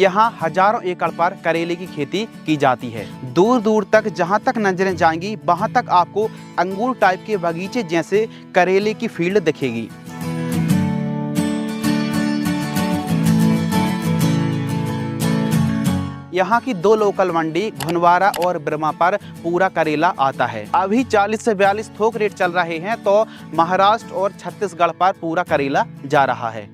यहाँ हजारों एकड़ पर करेले की खेती की जाती है। दूर दूर तक जहाँ तक नजरें जाएंगी वहाँ तक आपको अंगूर टाइप के बगीचे जैसे करेले की फील्ड दिखेगी। यहाँ की 2 लोकल मंडी घुनवारा और ब्रह्मा पर पूरा करेला आता है। अभी 40 से 42 थोक रेट चल रहे हैं, तो महाराष्ट्र और छत्तीसगढ़ पर पूरा करेला जा रहा है।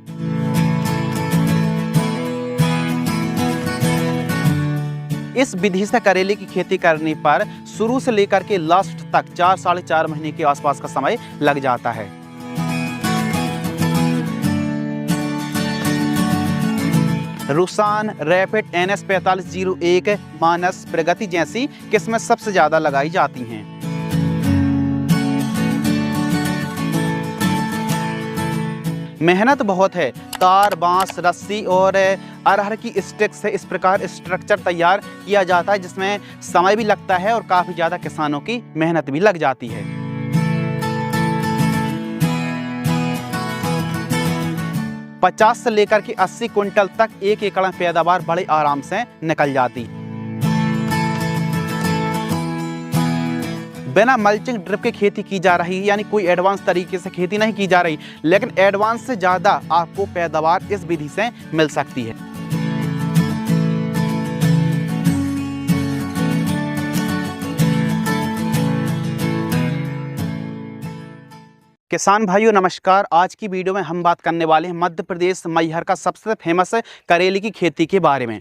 इस विधि से करेले की खेती करने पर शुरू से लेकर के लास्ट तक 4 साढ़े 4 महीने के आसपास का समय लग जाता है। रुसान, रैपिड, NS 4501, मानस, प्रगति जैसी किस्में सबसे ज्यादा लगाई जाती हैं। मेहनत बहुत है। तार, बांस, रस्सी और अरहर की स्टिक से इस प्रकार स्ट्रक्चर तैयार किया जाता है, जिसमें समय भी लगता है और काफी ज्यादा किसानों की मेहनत भी लग जाती है। पचास से लेकर के 80 क्विंटल तक 1 एकड़ में पैदावार बड़े आराम से निकल जाती। बिना मल्चिंग ड्रिप की खेती की जा रही है, यानी कोई एडवांस तरीके से खेती नहीं की जा रही, लेकिन एडवांस से ज्यादा आपको पैदावार इस विधि से मिल सकती है। किसान भाइयों नमस्कार। आज की वीडियो में हम बात करने वाले हैं मध्य प्रदेश मैहर का सबसे फेमस करेले की खेती के बारे में।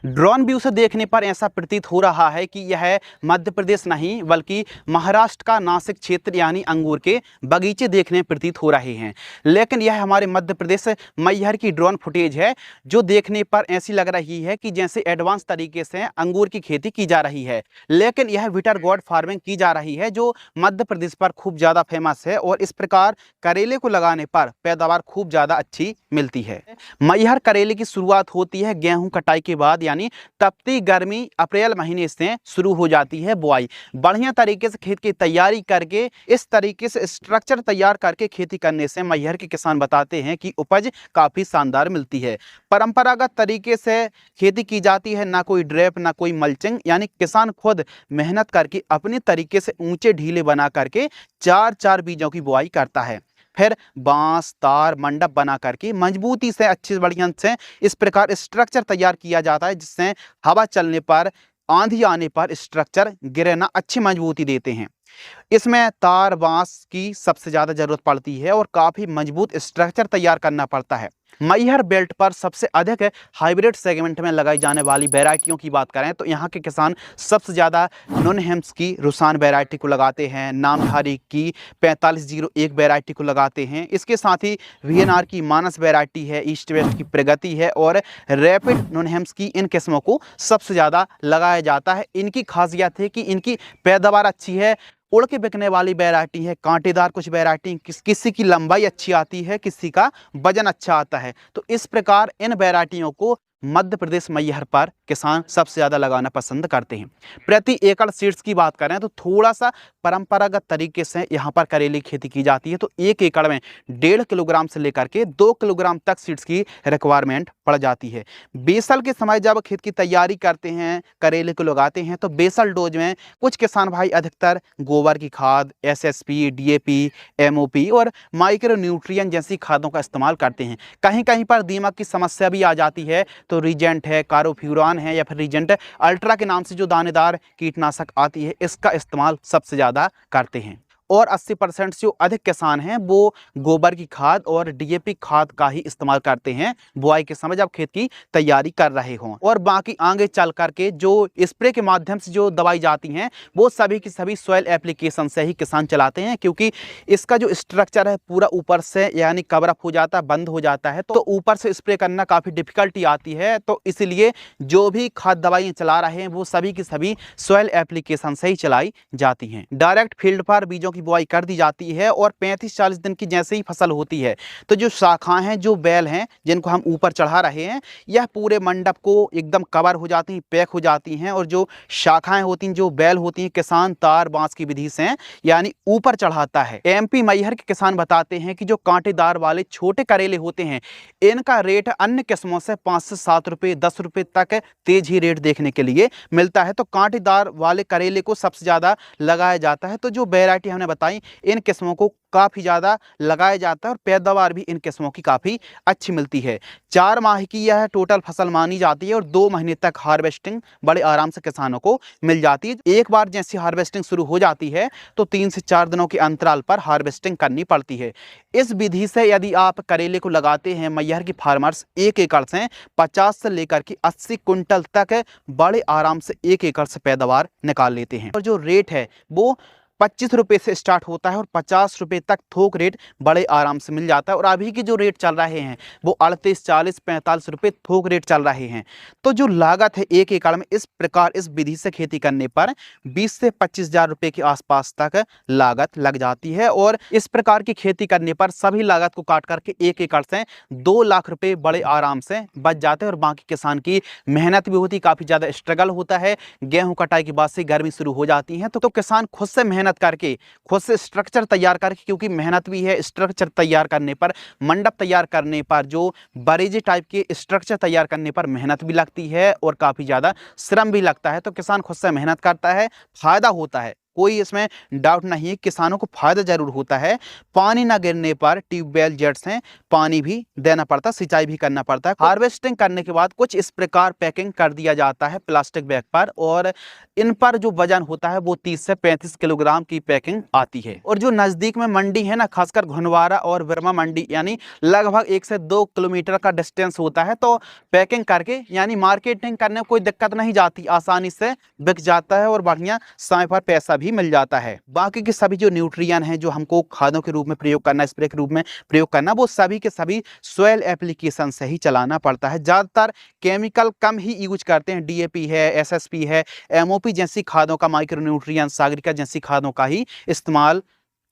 ड्रोन व्यू से देखने पर ऐसा प्रतीत हो रहा है कि यह मध्य प्रदेश नहीं बल्कि महाराष्ट्र का नासिक क्षेत्र यानी अंगूर के बगीचे देखने प्रतीत हो रहे हैं, लेकिन यह हमारे मध्य प्रदेश मैहर की ड्रोन फुटेज है, जो देखने पर ऐसी लग रही है कि जैसे एडवांस तरीके से अंगूर की खेती की जा रही है, लेकिन यह विटर गॉड फार्मिंग की जा रही है, जो मध्य प्रदेश पर खूब ज़्यादा फेमस है और इस प्रकार करेले को लगाने पर पैदावार खूब ज़्यादा अच्छी मिलती है। मैहर करेले की शुरुआत होती है गेहूं कटाई के बाद, यानी तपती गर्मी अप्रैल महीने से शुरू हो जाती है बुआई। बढ़िया तरीके से खेत की तैयारी करके इस तरीके से स्ट्रक्चर तैयार करके खेती करने से मैहर के किसान बताते हैं कि उपज काफी शानदार मिलती है। परंपरागत तरीके से खेती की जाती है, ना कोई ड्रिप ना कोई मल्चिंग, यानी किसान खुद मेहनत करके अपने तरीके से ऊंचे ढीले बना करके 4-4 बीजों की बुआई करता है। फिर बांस, तार, मंडप बना करके मजबूती से अच्छी बढ़िया से इस प्रकार स्ट्रक्चर तैयार किया जाता है, जिससे हवा चलने पर, आंधी आने पर स्ट्रक्चर गिरना अच्छी मजबूती देते हैं। इसमें तार, बांस की सबसे ज़्यादा ज़रूरत पड़ती है और काफ़ी मजबूत स्ट्रक्चर तैयार करना पड़ता है। मैहर बेल्ट पर सबसे अधिक हाइब्रिड सेगमेंट में लगाई जाने वाली वैरायटियों की बात करें तो यहाँ के किसान सबसे ज़्यादा नॉनहेम्स की रुसान वैरायटी को लगाते हैं, नामधारी की 4501 वैरायटी को लगाते हैं। इसके साथ ही VNR की मानस वैरायटी है, ईस्ट वेस्ट की प्रगति है और रैपिड नॉनहेम्स की इन किस्मों को सबसे ज़्यादा लगाया जाता है। इनकी खासियत है कि इनकी पैदावार अच्छी है, उड़ के बिकने वाली वैरायटी है, कांटेदार कुछ वैरायटी किसी की लंबाई अच्छी आती है, किसी का वजन अच्छा आता है। तो इस प्रकार इन वैरायटियों को मध्य प्रदेश मैहर पर किसान सबसे ज़्यादा लगाना पसंद करते हैं। प्रति एकड़ सीड्स की बात करें तो थोड़ा सा परंपरागत तरीके से यहाँ पर करेले की खेती की जाती है, तो 1 एकड़ में 1.5 किलोग्राम से लेकर के 2 किलोग्राम तक सीड्स की रिक्वायरमेंट पड़ जाती है। बेसल के समय जब खेत की तैयारी करते हैं, करेले को लगाते हैं, तो बेसल डोज में कुछ किसान भाई अधिकतर गोबर की खाद, SSP, DAP, MOP और माइक्रो न्यूट्रिएंट जैसी खादों का इस्तेमाल करते हैं। कहीं कहीं पर दीमक की समस्या भी आ जाती है, तो रीजेंट है, कारोफ्यूरान है या फिर रीजेंट अल्ट्रा के नाम से जो दानेदार कीटनाशक आती है, इसका इस्तेमाल सबसे ज़्यादा करते हैं। और 80% से जो अधिक किसान हैं वो गोबर की खाद और DAP खाद का ही इस्तेमाल करते हैं बुआई के समय जब खेत की तैयारी कर रहे हों। और बाकी आगे चल करके जो स्प्रे के माध्यम से जो दवाई जाती हैं वो सभी की सभी सॉइल एप्लीकेशन से ही किसान चलाते हैं, क्योंकि इसका जो स्ट्रक्चर है पूरा ऊपर से यानी कवर अप हो जाता है, बंद हो जाता है, तो ऊपर से स्प्रे करना काफ़ी डिफिकल्टी आती है। तो इसलिए जो भी खाद दवाइयाँ चला रहे हैं वो सभी की सभी सॉइल एप्लीकेशन से ही चलाई जाती हैं। डायरेक्ट फील्ड पर बीजों की बुआई कर दी जाती है और 35-40 दिन की जैसे ही फसल होती है तो जो शाखाएं हैं, जो बैल हैं जिनको हम ऊपर चढ़ा रहे हैं, यह पूरे मंडप को एकदम कवर हो जाती हैं, पैक हो जाती हैं। और जो शाखाएं होती हैं, जो बैल होती हैं, किसान तार बांस की विधि से यानी ऊपर चढ़ाता है। एमपी मैहर के किसान बताते हैं कि जो कांटेदार वाले छोटे करेले होते हैं, इनका रेट अन्य किस्मों से 5 से 7 रुपये 10 रुपये तक तेज ही रेट देखने के लिए मिलता है। तो कांटेदार वाले करेले को सबसे ज़्यादा लगाया जाता है। तो जो वैरायटी हमने बताई, इन किस्मों को काफ़ी ज़्यादा लगाया जाता है और पैदावार भी इन किस्मों की काफ़ी अच्छी मिलती है। 4 माह की यह टोटल फसल मानी जाती है और 2 महीने तक हार्वेस्टिंग बड़े आराम से किसानों को मिल जाती है। एक बार जैसी हार्वेस्टिंग शुरू हो जाती है तो 3 से 4 दिनों के अंतराल पर हार्वेस्टिंग करनी पड़ती है। इस विधि से यदि आप करेले को लगाते हैं, मैहर की फार्मर्स 1 एकड़ से 50 से लेकर के 80 कुंटल तक बड़े आराम से 1 एकड़ से पैदावार निकाल लेते हैं। और जो रेट है वो 25 रुपये से स्टार्ट होता है और 50 रुपये तक थोक रेट बड़े आराम से मिल जाता है। और अभी के जो रेट चल रहे हैं वो 38, 40, 45 रुपये थोक रेट चल रहे हैं। तो जो लागत है 1 एकड़ में इस प्रकार इस विधि से खेती करने पर 20 से 25,000 रुपये के आसपास तक लागत लग जाती है। और इस प्रकार की खेती करने पर सभी लागत को काट करके 1 एकड़ से 2 लाख रुपये बड़े आराम से बच जाते हैं। और बाकी किसान की मेहनत भी होती है, काफ़ी ज़्यादा स्ट्रगल होता है। गेहूँ कटाई के बाद से गर्मी शुरू हो जाती है तो किसान खुद से मेहनत करके, खुद से स्ट्रक्चर तैयार करके, क्योंकि मेहनत भी है स्ट्रक्चर तैयार करने पर, मंडप तैयार करने पर, जो बरेजे टाइप के स्ट्रक्चर तैयार करने पर मेहनत भी लगती है और काफ़ी ज़्यादा श्रम भी लगता है। तो किसान खुद से मेहनत करता है, फायदा होता है, कोई इसमें डाउट नहीं है, किसानों को फायदा जरूर होता है। पानी ना गिरने पर ट्यूबवेल जेट से पानी भी देना पड़ता, सिंचाई भी करना पड़ता है। हार्वेस्टिंग करने के बाद कुछ इस प्रकार पैकिंग कर दिया जाता है प्लास्टिक बैग पर और इन पर जो वजन होता है वो 30 से 35 किलोग्राम की पैकिंग आती है। और जो नज़दीक में मंडी है ना, खासकर घुनवारा और वर्मा मंडी, यानी लगभग 1 से 2 किलोमीटर का डिस्टेंस होता है। तो पैकिंग करके यानी मार्केटिंग करने में कोई दिक्कत नहीं जाती, आसानी से बिक जाता है और बढ़िया समय पर पैसा भी मिल जाता है। बाकी के सभी जो न्यूट्रिएंट हैं जो हमको खादों के रूप में प्रयोग करना, स्प्रे के रूप में प्रयोग करना, वो सभी के सभी सॉइल एप्लीकेशन से ही चलाना पड़ता है। ज़्यादातर केमिकल कम ही यूज करते हैं, डीएपी है, एसएसपी है, एमओपी जैसी खादों का, माइक्रो न्यूट्रिएंट, सागरिका जैसी खादों का ही इस्तेमाल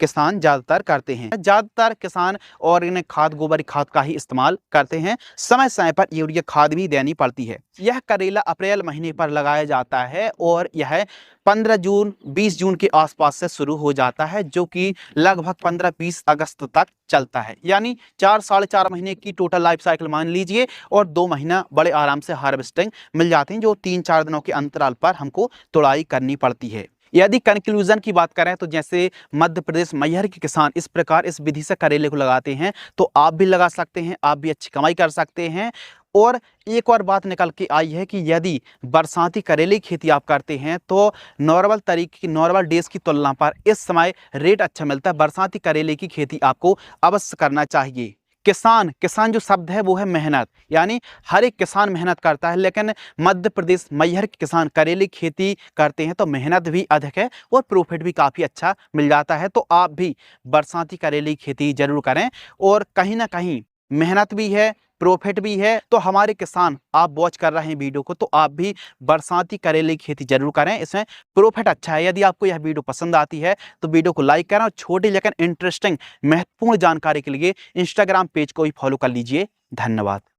किसान ज़्यादातर करते हैं। ज़्यादातर किसान ऑर्गेनिक खाद, गोबर खाद का ही इस्तेमाल करते हैं। समय समय पर यूरिया खाद भी देनी पड़ती है। यह करेला अप्रैल महीने पर लगाया जाता है और यह 15 जून 20 जून के आसपास से शुरू हो जाता है, जो कि लगभग 15-20 अगस्त तक चलता है। यानी 4-4.5 महीने की टोटल लाइफ साइकिल मान लीजिए और 2 महीना बड़े आराम से हार्वेस्टिंग मिल जाते हैं, जो 3-4 दिनों के अंतराल पर हमको तुड़ाई करनी पड़ती है। यदि कंक्लूजन की बात करें तो जैसे मध्य प्रदेश मैहर के किसान इस प्रकार इस विधि से करेले को लगाते हैं तो आप भी लगा सकते हैं, आप भी अच्छी कमाई कर सकते हैं। और एक और बात निकल के आई है कि यदि बरसाती करेले की खेती आप करते हैं तो नॉर्मल तरीके की, नॉर्मल डेज की तुलना पर इस समय रेट अच्छा मिलता है। बरसाती करेले की खेती आपको अवश्य करना चाहिए। किसान जो शब्द है वो है मेहनत, यानी हर एक किसान मेहनत करता है, लेकिन मध्य प्रदेश मैहर के किसान करेले खेती करते हैं तो मेहनत भी अधिक है और प्रॉफिट भी काफ़ी अच्छा मिल जाता है। तो आप भी बरसाती करेले की खेती जरूर करें और कहीं ना कहीं मेहनत भी है, प्रॉफिट भी है। तो हमारे किसान, आप वॉच कर रहे हैं वीडियो को, तो आप भी बरसाती करेले की खेती जरूर करें, इसमें प्रॉफिट अच्छा है। यदि आपको यह वीडियो पसंद आती है तो वीडियो को लाइक करें और छोटी लेकिन इंटरेस्टिंग महत्वपूर्ण जानकारी के लिए इंस्टाग्राम पेज को भी फॉलो कर लीजिए। धन्यवाद।